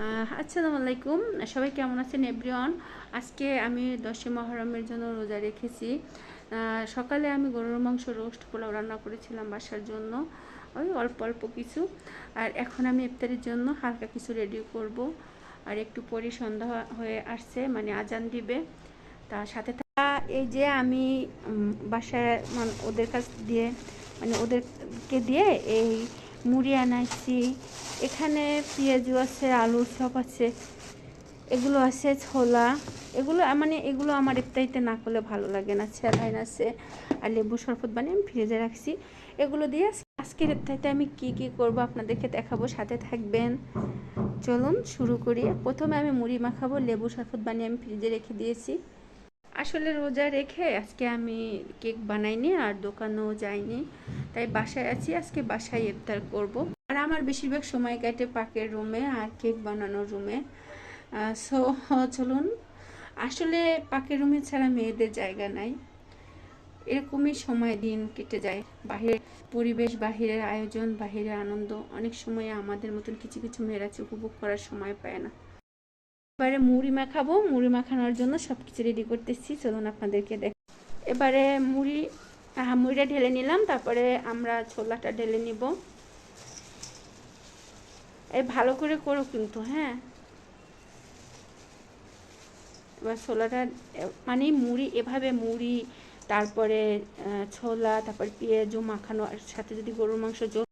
আসসালামু আলাইকুম, সবাই কেমন আছেন এভরিওয়ান। আজকে আমি 10 মুহররমের জন্য রোজা রেখেছি। সকালে আমি গরুর মাংস রোস্ট পোলাও রান্না করেছিলাম বাসার জন্য, ওই অল্প অল্প কিছু। আর এখন আমি ইফতারের জন্য হালকা কিছু রেডি করব। আর একটু পরে সন্ধ্যা হয়ে আসছে, মানে আজান দিবে। তার সাথে এই যে আমি বাসায় ওদের কাছ দিয়ে, মানে ওদেরকে দিয়ে এই মুড়ি আনাইছি। এখানে পেঁয়াজু আছে, আলুর চপ আছে, এগুলো আছে, ছোলা। এগুলো আমার ইফতারিতে না করলে ভালো লাগে না। স্যালাইন আছে আর লেবু শরবত বানিয়ে আমি ফ্রিজে রাখছি। এগুলো দিয়ে আজকের ইফতারিতে আমি কি কি করব আপনাদেরকে দেখাবো, সাথে থাকবেন। চলুন শুরু করি। প্রথমে আমি মুড়ি মাখাবো, লেবু শরবত বানিয়ে আমি ফ্রিজে রেখে দিয়েছি। আসলে রোজা রেখে আজকে আমি কেক বানাইনি আর দোকানেও যাইনি, তাই বাসায় আছি। আজকে বাসায় ইফতার করব। আর আমার বেশিরভাগ সময় কাটে পাকের রুমে আর কেক বানানোর রুমে। সো চলুন। আসলে পাকের রুমে ছাড়া মেয়েদের জায়গা নাই, এরকমই সময় দিন কেটে যায়। বাহিরের পরিবেশ, বাহিরের আয়োজন, বাহিরের আনন্দ অনেক সময় আমাদের মতন কিছু কিছু মেয়েরা উপভোগ করার সময় পায় না। এবারে মুড়ি মাখাবো, মুড়ি মাখানোর জন্য সব কিছু রেডি করতেছি, চলুন আপনাদেরকে দেখ। এবারে মুড়িটা ঢেলে নিলাম, তারপরে আমরা ছোলাটা ঢেলে নিব। এই ভালো করে করো কিন্তু, হ্যাঁ। এবার ছোলাটা, মানে মুড়ি এভাবে মুড়ি, তারপরে ছোলা, তারপর পেঁয়াজও মাখানো, আর সাথে যদি গরুর মাংস ঝোল,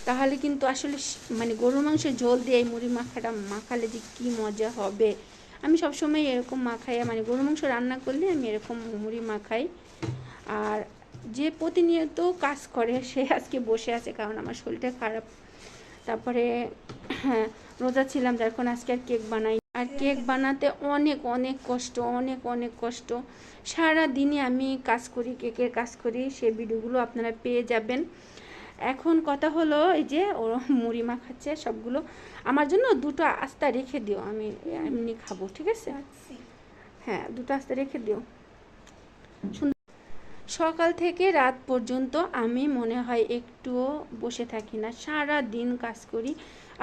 তাহলে কিন্তু আসলে মানে গরুর মাংসের ঝোল দিয়ে এই মুড়ি মাখাটা মাখালে যে কী মজা হবে। আমি সবসময় এরকম মাখাই, মানে গরুর মাংস রান্না করলে আমি এরকম মুড়ি মাখাই। আর যে প্রতিনিয়ত কাজ করে সে আজকে বসে আছে, কারণ আমার শরীরটা খারাপ। তারপরে রোজা ছিলাম, যার কারণে আজকে আর কেক বানাই। আর কেক বানাতে অনেক অনেক কষ্ট, অনেক অনেক কষ্ট। সারা দিনে আমি কাজ করি, কেকের কাজ করি, সেই ভিডিওগুলো আপনারা পেয়ে যাবেন। এখন কথা হলো, এই যে ও মুড়ি মাখাচ্ছে সবগুলো, আমার জন্য দুটো আস্তা রেখে দিও, আমি এমনি খাবো, ঠিক আছে? হ্যাঁ, দুটো আস্তা রেখে দিও। সকাল থেকে রাত পর্যন্ত আমি মনে হয় একটুও বসে থাকি না, সারা দিন কাজ করি।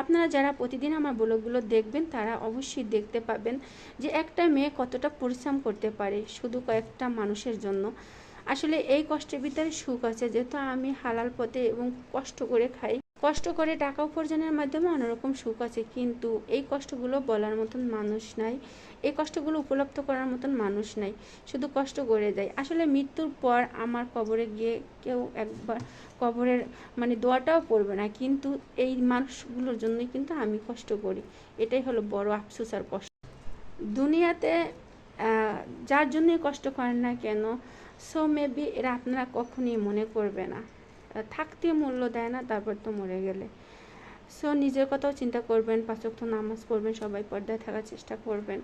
আপনারা যারা প্রতিদিন আমার ব্লগগুলো দেখবেন তারা অবশ্যই দেখতে পাবেন যে একটা মেয়ে কতটা পরিশ্রম করতে পারে শুধু কয়েকটা মানুষের জন্য। আসলে এই কষ্টের ভিতরে সুখ আছে, যেহেতু আমি হালাল পথে এবং কষ্ট করে খাই, কষ্ট করে টাকা উপার্জনের মাধ্যমে অন্যরকম সুখ আছে। কিন্তু এই কষ্টগুলো বলার মতন মানুষ নাই, এই কষ্টগুলো উপলব্ধ করার মতন মানুষ নাই, শুধু কষ্ট করে যায়। আসলে মৃত্যুর পর আমার কবরে গিয়ে কেউ একবার কবরের মানে দোয়াটাও পড়বে না, কিন্তু এই মানুষগুলোর জন্যই কিন্তু আমি কষ্ট করি। এটাই হলো বড় আফসোস আর কষ্ট দুনিয়াতে। যার জন্যই কষ্ট করেন না কেন, সো মেবি এরা আপনারা কখনই মনে করবে না, থাকতে মূল্য দেয় না, তারপর তো মরে গেলে। সো নিজের কথাও চিন্তা করবেন, 5 ওয়াক্ত নামাজ পড়বেন, সবাই পর্দায় থাকার চেষ্টা করবেন।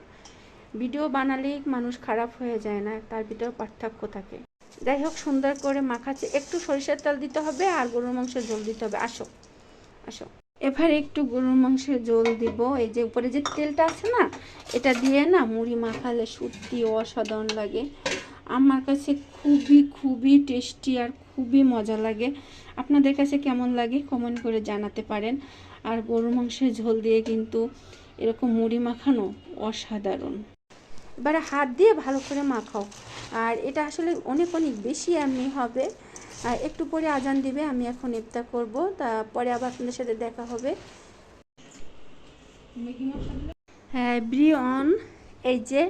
ভিডিও বানালেই মানুষ খারাপ হয়ে যায় না, তার ভিতরে পার্থক্য থাকে। যাই হোক, সুন্দর করে মাখাচ্ছে। একটু সরিষার তেল দিতে হবে আর গরুর মাংসের ঝোল দিতে হবে। আসো আসো, এবারে একটু গরুর মাংসের ঝোল দিব। এই যে উপরে যে তেলটা আছে না, এটা দিয়ে না মুড়ি মাখালে সত্যি অসাধারণ লাগে। আমার কাছে খুবই খুবই টেস্টি আর খুবই মজা লাগে। আপনাদের কাছে কেমন লাগে কমেন্ট করে জানাতে পারেন। আর গরুর মাংসের ঝোল দিয়ে কিন্তু এরকম মুড়ি মাখানো অসাধারণ। এবারে হাত দিয়ে ভালো করে মাখাও। আর এটা আসলে অনেক অনেক বেশি এমনি হবে। আর একটু পরে আজান দিবে, আমি এখন ইফতার করব, তারপরে আবার আপনাদের সাথে দেখা হবে। হ্যাঁ এভরিওয়ান, এই যে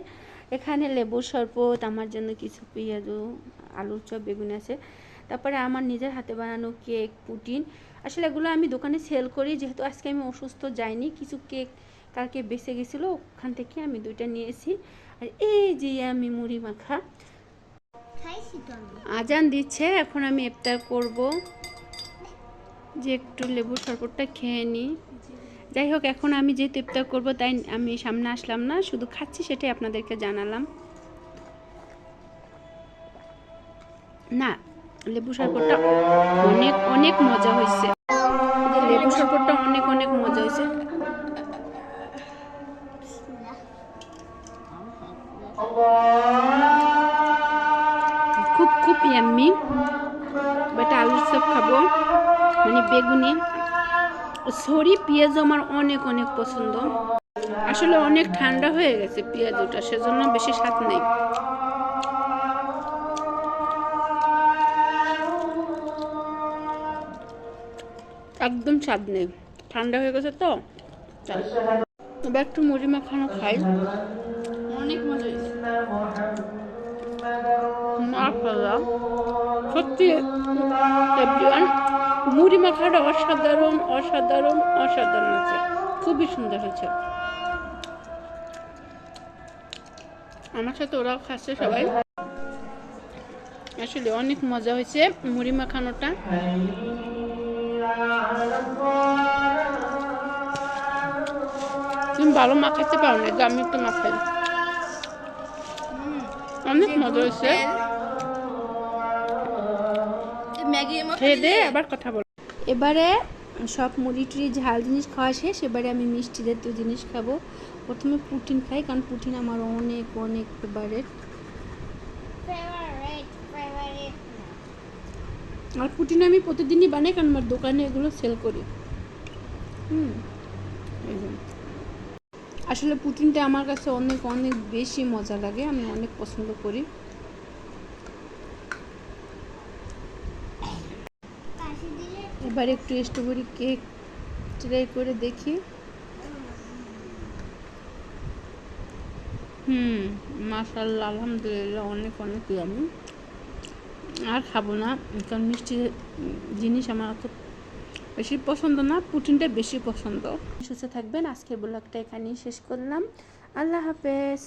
এখানে লেবুর শরবত, আমার জন্য কিছু পেঁয়াজু, আলুর চপ, বেগুন আছে। তারপরে আমার নিজের হাতে বানানো কেক, পুডিং। আসলে এগুলো আমি দোকানে সেল করি, যেহেতু আজকে আমি অসুস্থ যাইনি। কিছু কেক কালকে বেঁচে গেছিলো, ওখান থেকে আমি 2টা নিয়েছি। আর এই যে আমি মুড়ি মাখা, আজান দিচ্ছে, এখন আমি ইফতার করব। যে একটু লেবুর শরবতটা খেয়ে নিই। যাই হোক, এখন আমি যেহেতু ইফতার করবো তাই আমি সামনে আসলাম না, শুধু খাচ্ছি সেটাই আপনাদেরকে জানালাম। না, লেবু শরবতটা অনেক অনেক মজা হয়েছে, লেবু শরবতটা অনেক অনেক মজা হয়েছে। খুব খুব ইয়াম্মি। বাট আলুর চপ খাবো, মানে বেগুনি, সরি পেঁয়াজ আমার অনেক অনেক পছন্দ। আসলে অনেক ঠান্ডা হয়ে গেছে পেঁয়াজুটা, সেজন্য বেশি স্বাদ নেই। একদম স্বাদ নেই, ঠান্ডা হয়ে গেছে তো তাই। এবার একটু মুড়ি মাখানো খাই, অনেক মজা হয়েছে। মাশাআল্লাহ, সত্যি এভরিওয়ান, মুড়ি মাখাটা অসাধারণ অসাধারণ অসাধারণ আছে, খুবই সুন্দর হয়েছে। আমার সাথে ওরাও খাচ্ছে সবাই। আসলে অনেক মজা হয়েছে মুড়ি মাখানোটা। তুমি ভালো মাখাতে পারো না, আমি একটু মাখাই। অনেক মজা হয়েছে। খেয়ে দে আবার কথা বল। এবারে সব মুড়ি টুড়ি ঝাল জিনিস খাওয়া শেষ, এবারে আমি মিষ্টি জাতীয় জিনিস খাবো। প্রথমে পুটিন খাই, কারণ পুটিন আমার অনেক অনেক ফেভারিট। আর পুটিন আমি প্রতিদিনই বানাই, কারণ আমার দোকানে এগুলো সেল করি। আসলে পুটিনটা আমার কাছে অনেক অনেক বেশি মজা লাগে, আমি অনেক পছন্দ করি। এবার একটু স্ট্রবেরি কেক ট্রাই করে দেখি। মাশাআল্লাহ, আলহামদুলিল্লাহ, অনেক অনেক ইয়ামি। আর খাবো না, কারণ মিষ্টি জিনিস আমার অত বেশি পছন্দ না, পুটিনটা বেশি পছন্দ। সুস্থ থাকবেন, আজকের ব্লগটা এখানেই শেষ করলাম। আল্লাহ হাফেজ।